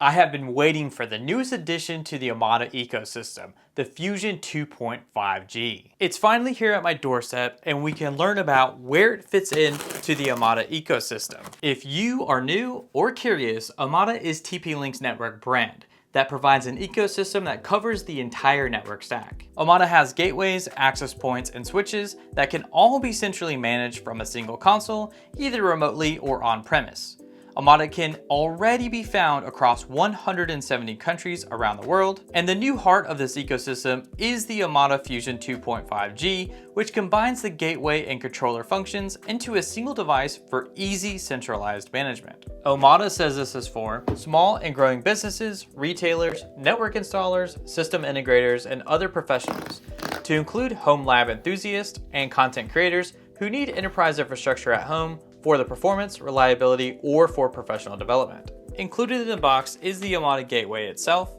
I have been waiting for the newest addition to the Omada ecosystem, the Fusion 2.5G. It's finally here at my doorstep, and we can learn about where it fits into the Omada ecosystem. If you are new or curious, Omada is TP-Link's network brand that provides an ecosystem that covers the entire network stack. Omada has gateways, access points, and switches that can all be centrally managed from a single console, either remotely or on-premise. Omada can already be found across 170 countries around the world, and the new heart of this ecosystem is the Omada Fusion 2.5G, which combines the gateway and controller functions into a single device for easy centralized management. Omada says this is for small and growing businesses, retailers, network installers, system integrators, and other professionals, to include home lab enthusiasts and content creators who need enterprise infrastructure at home for the performance, reliability, or for professional development. Included in the box is the Omada gateway itself.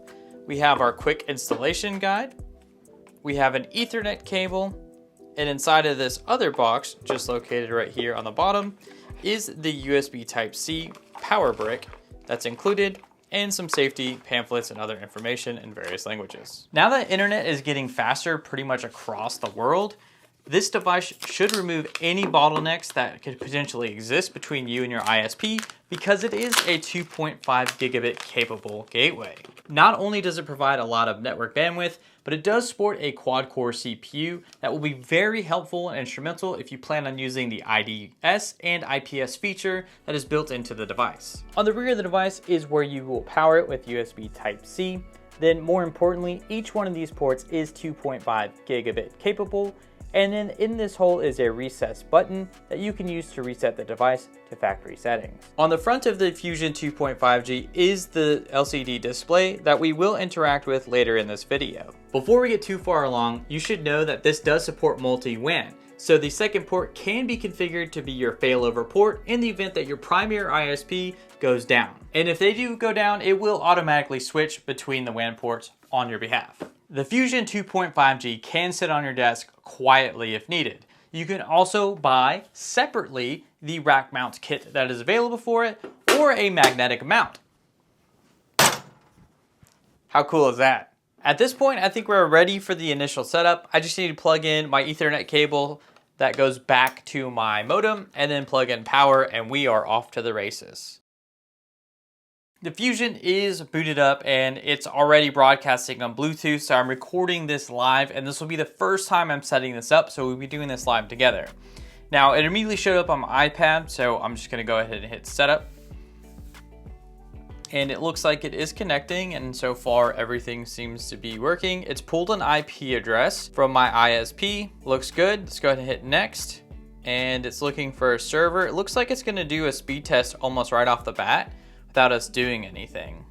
We have our quick installation guide. We have an Ethernet cable, and inside of this other box, just located right here on the bottom, is the USB Type-C power brick that's included, and some safety pamphlets and other information in various languages. Now that internet is getting faster pretty much across the world, this device should remove any bottlenecks that could potentially exist between you and your ISP because it is a 2.5 gigabit capable gateway. Not only does it provide a lot of network bandwidth, but it does sport a quad-core CPU that will be very helpful and instrumental if you plan on using the IDS and IPS feature that is built into the device. On the rear of the device is where you will power it with USB Type-C. Then more importantly, each one of these ports is 2.5 gigabit capable. And then in this hole is a recess button that you can use to reset the device to factory settings. On the front of the Fusion 2.5G is the LCD display that we will interact with later in this video. Before we get too far along, you should know that this does support multi-WAN. So the second port can be configured to be your failover port in the event that your primary ISP goes down. And if they do go down, it will automatically switch between the WAN ports on your behalf. The Fusion 2.5G can sit on your desk quietly if needed. You can also buy separately the rack mount kit that is available for it, or a magnetic mount. How cool is that? At this point, I think we're ready for the initial setup. I just need to plug in my Ethernet cable that goes back to my modem and then plug in power, and we are off to the races. The Fusion is booted up and it's already broadcasting on Bluetooth, so I'm recording this live, and this will be the first time I'm setting this up, so we'll be doing this live together. Now, it immediately showed up on my iPad, so I'm just gonna go ahead and hit setup. And it looks like it is connecting, and so far everything seems to be working. It's pulled an IP address from my ISP, looks good. Let's go ahead and hit next. And it's looking for a server. It looks like it's gonna do a speed test almost right off the bat, without us doing anything.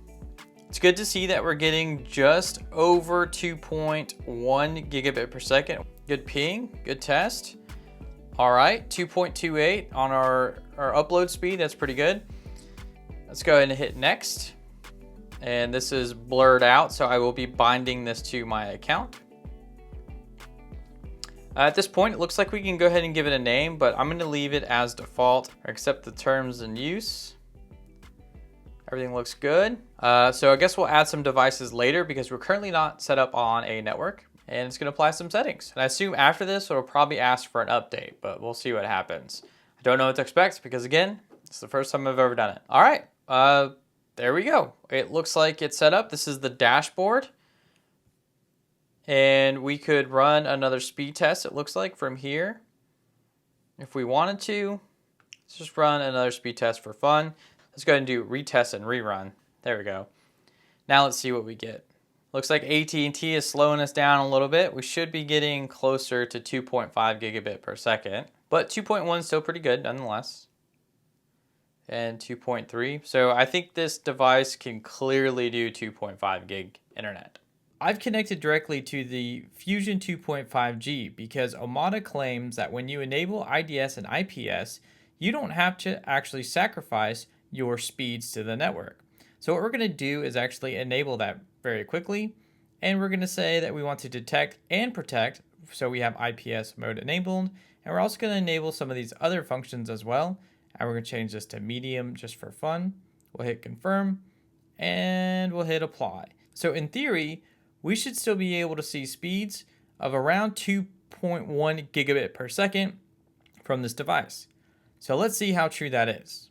It's good to see that we're getting just over 2.1 gigabit per second. Good ping, good test. All right, 2.28 on our upload speed, that's pretty good. Let's go ahead and hit next. And this is blurred out, so I will be binding this to my account. At this point, it looks like we can go ahead and give it a name, but I'm gonna leave it as default, or accept the terms in use. Everything looks good. So I guess we'll add some devices later because we're currently not set up on a network, and it's gonna apply some settings. And I assume after this, it'll probably ask for an update, but we'll see what happens. I don't know what to expect because again, it's the first time I've ever done it. All right, there we go. It looks like it's set up. This is the dashboard. And we could run another speed test, it looks like, from here. If we wanted to, let's just run another speed test for fun. Let's go ahead and do retest and rerun. There we go. Now let's see what we get. Looks like AT&T is slowing us down a little bit. We should be getting closer to 2.5 gigabit per second, but 2.1 is still pretty good nonetheless. And 2.3. So I think this device can clearly do 2.5 gig internet. I've connected directly to the Fusion 2.5G because Omada claims that when you enable IDS and IPS, you don't have to actually sacrifice your speeds to the network. So what we're going to do is actually enable that very quickly, and we're going to say that we want to detect and protect, so we have IPS mode enabled, and we're also going to enable some of these other functions as well, and we're going to change this to medium just for fun. We'll hit confirm, and we'll hit apply. So in theory, we should still be able to see speeds of around 2.1 gigabit per second from this device. So let's see how true that is.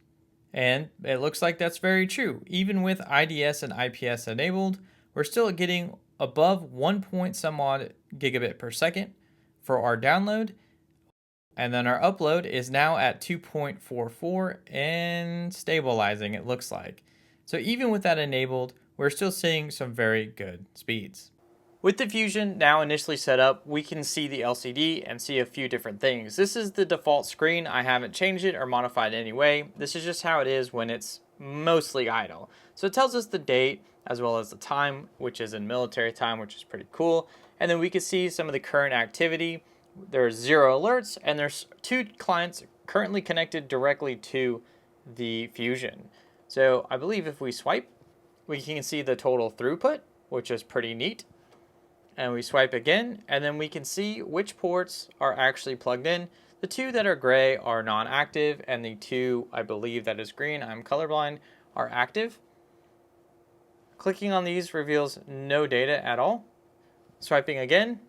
And it looks like that's very true. Even with IDS and IPS enabled, we're still getting above 1 point some odd gigabit per second for our download. And then our upload is now at 2.44 and stabilizing, it looks like. So even with that enabled, we're still seeing some very good speeds. With the Fusion now initially set up, we can see the LCD and see a few different things. This is the default screen. I haven't changed it or modified in any way. This is just how it is when it's mostly idle. So it tells us the date as well as the time, which is in military time, which is pretty cool. And then we can see some of the current activity. There's 0 alerts, and there's 2 clients currently connected directly to the Fusion. So I believe if we swipe, we can see the total throughput, which is pretty neat. And we swipe again, and then we can see which ports are actually plugged in. The 2 that are gray are non-active, and the 2, I believe that is green, I'm colorblind, are active. Clicking on these reveals no data at all. Swiping again.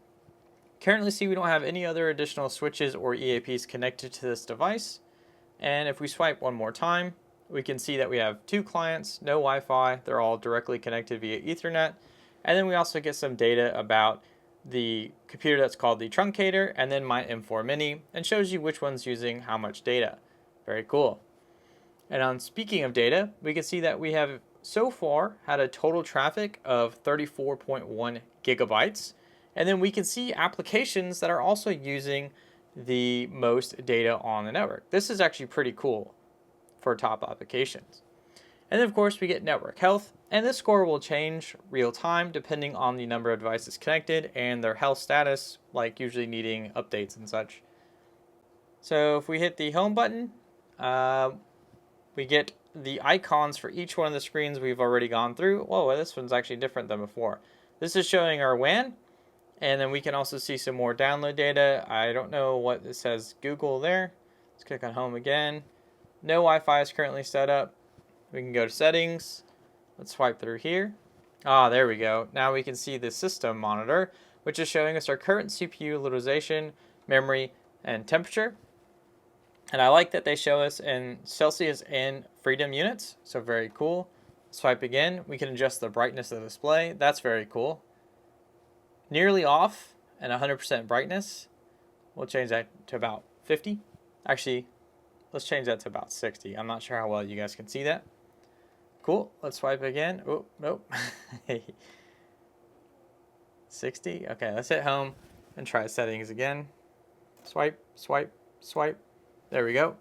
Currently see we don't have any other additional switches or EAPs connected to this device. And if we swipe one more time, we can see that we have 2 clients, no Wi-Fi, they're all directly connected via Ethernet. And then we also get some data about the computer that's called the truncator, and then my M4 Mini, and shows you which one's using how much data. Very cool. And on speaking of data, we can see that we have so far had a total traffic of 34.1 gigabytes. And then we can see applications that are also using the most data on the network. This is actually pretty cool for top applications. And then of course we get network health, and this score will change real time depending on the number of devices connected and their health status, like usually needing updates and such. So if we hit the home button, we get the icons for each one of the screens we've already gone through. Whoa, this one's actually different than before. This is showing our WAN, and then we can also see some more download data. I don't know what it says Google there. Let's click on home again. No Wi-Fi is currently set up. We can go to settings. Let's swipe through here. Ah, there we go. Now we can see the system monitor, which is showing us our current CPU utilization, memory, and temperature. And I like that they show us in Celsius and freedom units, so very cool. Swipe again. We can adjust the brightness of the display. That's very cool. Nearly off and 100% brightness. We'll change that to about 50. Actually, let's change that to about 60. I'm not sure how well you guys can see that. Cool. Let's swipe again. Oh, nope. 60. Okay, let's hit home and try settings again. Swipe, swipe, swipe. There we go.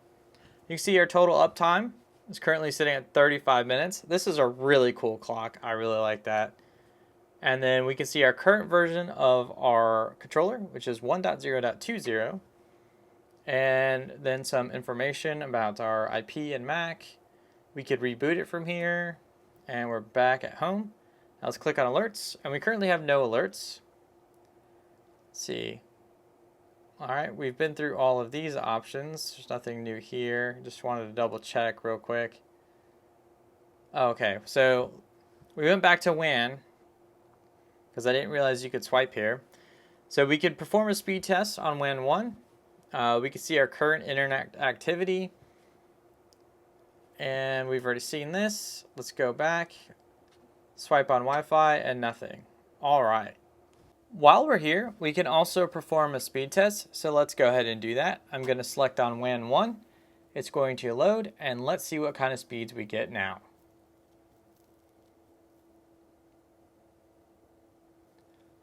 You can see our total uptime is currently sitting at 35 minutes. This is a really cool clock. I really like that. And then we can see our current version of our controller, which is 1.0.20. And then some information about our IP and MAC. We could reboot it from here, and we're back at home. Now let's click on alerts, and we currently have no alerts. Let's see. All right, we've been through all of these options. There's nothing new here. Just wanted to double check real quick. Okay, so we went back to WAN because I didn't realize you could swipe here. So we could perform a speed test on WAN 1. We can see our current internet activity. And we've already seen this. Let's go back. Swipe on Wi-Fi and nothing. All right. While we're here, we can also perform a speed test. So let's go ahead and do that. I'm going to select on WAN 1. It's going to load, and let's see what kind of speeds we get now.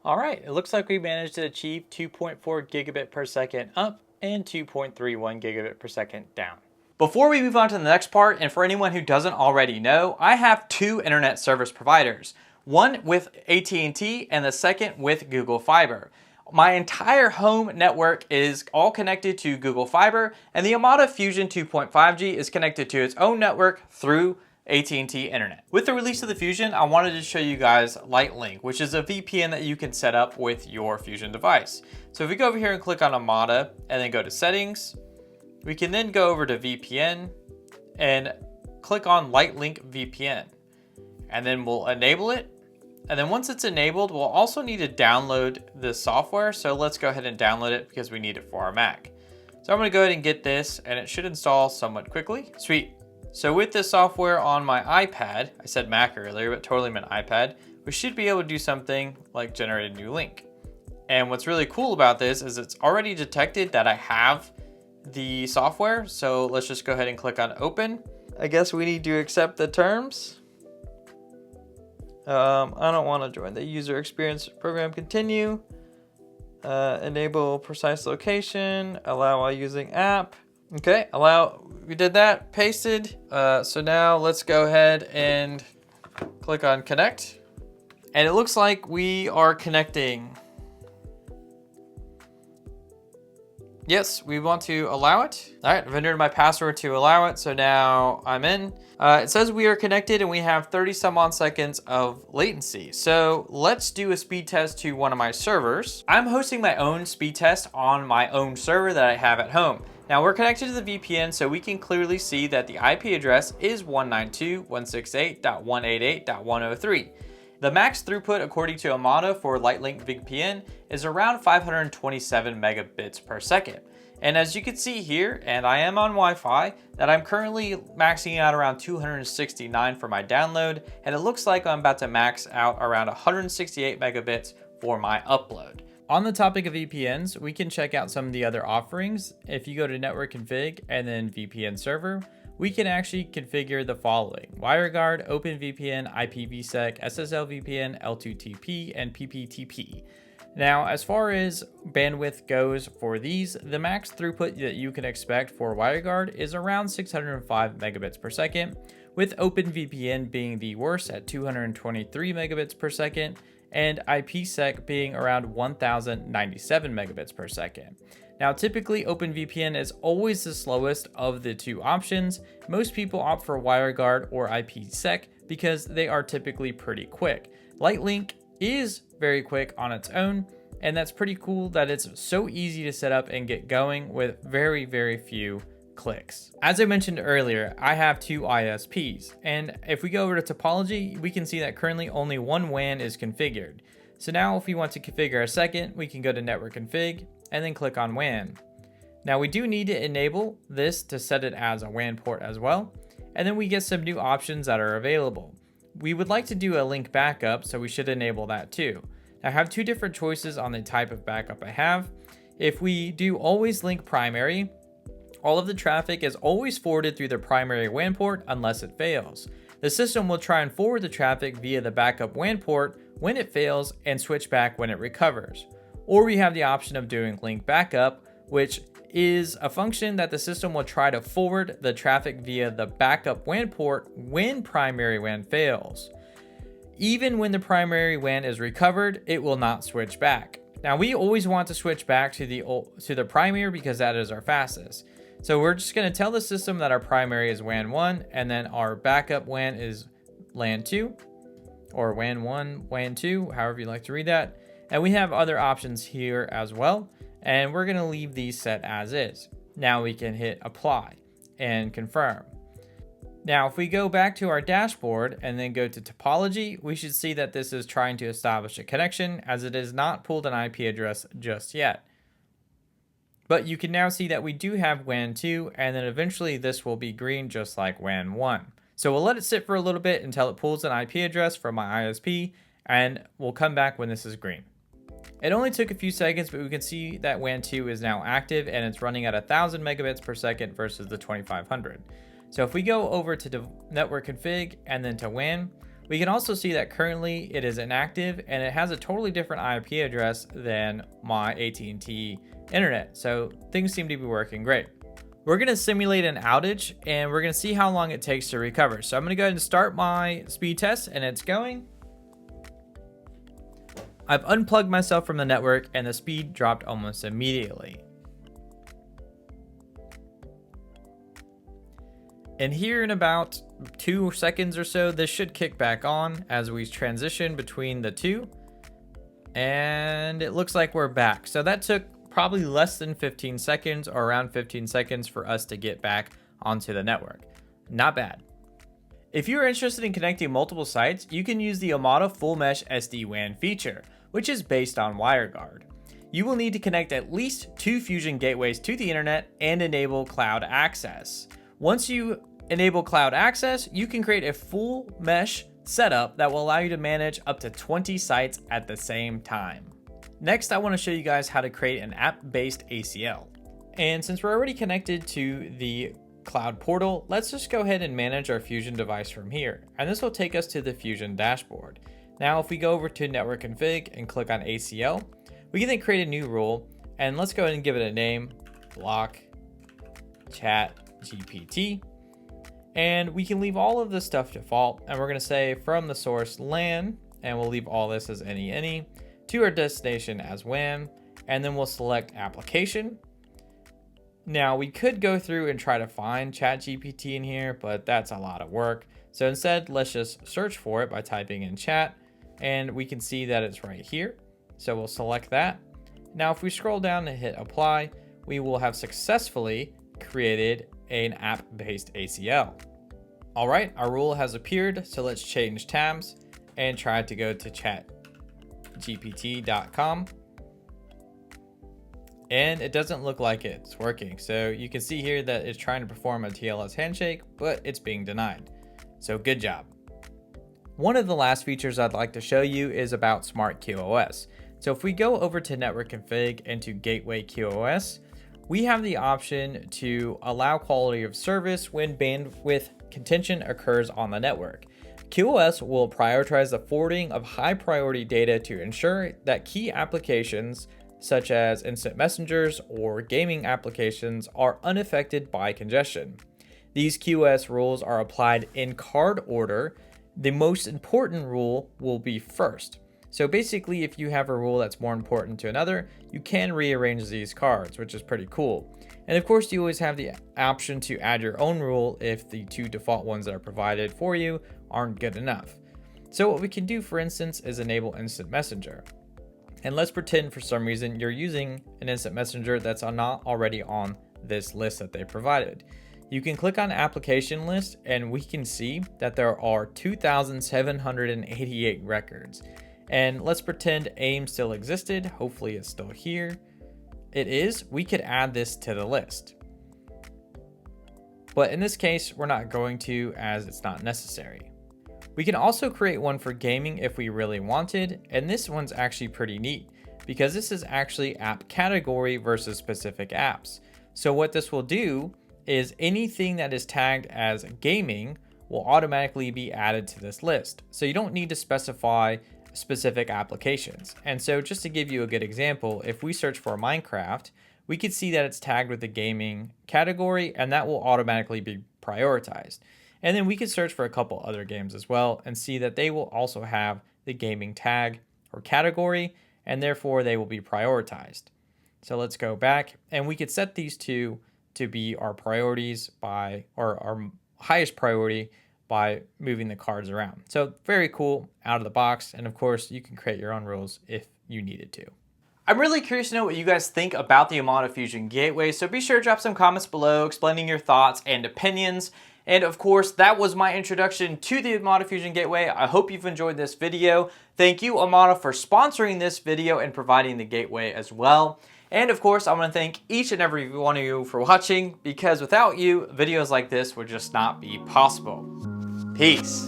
All right, it looks like we managed to achieve 2.4 gigabit per second up and 2.31 gigabit per second down. Before we move on to the next part, and for anyone who doesn't already know, I have 2 internet service providers. One with AT&T and the second with Google Fiber. My entire home network is all connected to Google Fiber, and the Omada Fusion 2.5G is connected to its own network through AT&T Internet. With the release of the Fusion, I wanted to show you guys LightLink, which is a VPN that you can set up with your Fusion device. So if we go over here and click on Omada and then go to settings, we can then go over to VPN and click on LightLink VPN. and then we'll enable it. And then once it's enabled, we'll also need to download the software. So let's go ahead and download it because we need it for our Mac. So I'm gonna go ahead and get this, and it should install somewhat quickly. Sweet. So with this software on my iPad, I said Mac earlier, but totally meant iPad, we should be able to do something like generate a new link. And what's really cool about this is it's already detected that I have the software. So let's just go ahead and click on open. I guess we need to accept the terms. I don't want to join the user experience program. Continue. Enable precise location. Allow while using app. Okay, allow. We did that. Pasted. So now let's go ahead and click on connect. And it looks like we are connecting. Yes, we want to allow it. All right, I've entered my password to allow it. So now I'm in. It says we are connected and we have 30 some odd seconds of latency. So let's do a speed test to one of my servers. I'm hosting my own speed test on my own server that I have at home. Now we're connected to the VPN, so we can clearly see that the IP address is 192.168.188.103. The max throughput according to Omada for LightLink VPN is around 527 megabits per second. And as you can see here, and I am on Wi-Fi, that I'm currently maxing out around 269 for my download, and it looks like I'm about to max out around 168 megabits for my upload. On the topic of VPNs, we can check out some of the other offerings. If you go to network config and then VPN server, we can actually configure the following: WireGuard, OpenVPN, IPVSec, SSL VPN, L2TP, and PPTP. Now, as far as bandwidth goes for these, the max throughput that you can expect for WireGuard is around 605 megabits per second, with OpenVPN being the worst at 223 megabits per second, and IPsec being around 1097 megabits per second. Now, typically OpenVPN is always the slowest of the two options. Most people opt for WireGuard or IPsec because they are typically pretty quick. LightLink is very quick on its own, and that's pretty cool that it's so easy to set up and get going with very, very few clicks. As I mentioned earlier, I have two ISPs, and if we go over to topology, we can see that currently only one WAN is configured. So now if we want to configure a second, we can go to network config and then click on WAN. Now we do need to enable this to set it as a WAN port as well, and then we get some new options that are available. We would like to do a link backup, so we should enable that too. Now I have two different choices on the type of backup I have. If we do always link primary, all of the traffic is always forwarded through the primary WAN port unless it fails. The system will try and forward the traffic via the backup WAN port when it fails and switch back when it recovers. Or we have the option of doing link backup, which is a function that the system will try to forward the traffic via the backup WAN port when primary WAN fails. Even when the primary WAN is recovered, it will not switch back. Now we always want to switch back to the primary because that is our fastest. So we're just going to tell the system that our primary is WAN 1 and then our backup WAN is LAN 2 or WAN 1, WAN 2, however you like to read that. And we have other options here as well. And we're going to leave these set as is. Now we can hit apply and confirm. Now, if we go back to our dashboard and then go to topology, we should see that this is trying to establish a connection as it has not pulled an IP address just yet. But you can now see that we do have WAN 2, and then eventually this will be green just like WAN 1. So we'll let it sit for a little bit until it pulls an IP address from my ISP, and we'll come back when this is green. It only took a few seconds, but we can see that WAN 2 is now active and it's running at 1000 megabits per second versus the 2500. So if we go over to the network config and then to WAN, we can also see that currently it is inactive and it has a totally different IP address than my AT&T internet. So things seem to be working great. We're going to simulate an outage and we're going to see how long it takes to recover. So I'm going to go ahead and start my speed test and it's going. I've unplugged myself from the network and the speed dropped almost immediately. And here in about 2 seconds or so, this should kick back on as we transition between the two. And it looks like we're back. So that took probably less than 15 seconds or around 15 seconds for us to get back onto the network. Not bad. If you are interested in connecting multiple sites, you can use the Omada Full Mesh SD-WAN feature, which is based on WireGuard. You will need to connect at least 2 Fusion gateways to the internet and enable cloud access. Once you enable cloud access, you can create a full mesh setup that will allow you to manage up to 20 sites at the same time. Next, I want to show you guys how to create an app-based ACL. And since we're already connected to the cloud portal, let's just go ahead and manage our Fusion device from here. And this will take us to the Fusion dashboard. Now, if we go over to network config and click on ACL, we can then create a new rule, and let's go ahead and give it a name, block chat GPT. And we can leave all of this stuff default, and we're going to say from the source LAN, and we'll leave all this as any, to our destination as WAN, and then we'll select application. Now we could go through and try to find ChatGPT in here, but that's a lot of work. So instead, let's just search for it by typing in chat, and we can see that it's right here. So we'll select that. Now, if we scroll down and hit apply, we will have successfully created an app-based ACL. All right, our rule has appeared. So let's change tabs and try to go to chatgpt.com. And it doesn't look like it's working. So you can see here that it's trying to perform a TLS handshake, but it's being denied. So good job. One of the last features I'd like to show you is about Smart QoS. So if we go over to network config and to gateway QoS, we have the option to allow quality of service when bandwidth contention occurs on the network. QoS will prioritize the forwarding of high priority data to ensure that key applications such as instant messengers or gaming applications are unaffected by congestion. These QoS rules are applied in card order. The most important rule will be first. So basically, if you have a rule that's more important to another, you can rearrange these cards, which is pretty cool. And of course, you always have the option to add your own rule if the 2 default ones that are provided for you aren't good enough. So what we can do, for instance, is enable instant messenger. And let's pretend for some reason you're using an instant messenger that's not already on this list that they provided. You can click on application list and we can see that there are 2,788 records. And let's pretend AIM still existed. Hopefully it's still here. It is. We could add this to the list. But in this case, we're not going to, as it's not necessary. We can also create one for gaming if we really wanted, and this one's actually pretty neat because this is actually app category versus specific apps. So what this will do is anything that is tagged as gaming will automatically be added to this list. So you don't need to specify specific applications. And so just to give you a good example, if we search for Minecraft, we could see that it's tagged with the gaming category, and that will automatically be prioritized. And then we could search for a couple other games as well and see that they will also have the gaming tag or category, and therefore they will be prioritized. So let's go back and we could set these two to be our priorities by, or our highest priority by moving the cards around. So very cool out of the box. And of course you can create your own rules if you needed to. I'm really curious to know what you guys think about the Omada Fusion Gateway. So be sure to drop some comments below explaining your thoughts and opinions. And of course, that was my introduction to the Omada Fusion Gateway. I hope you've enjoyed this video. Thank you, Omada, for sponsoring this video and providing the gateway as well. And of course, I want to thank each and every one of you for watching, because without you, videos like this would just not be possible. Peace.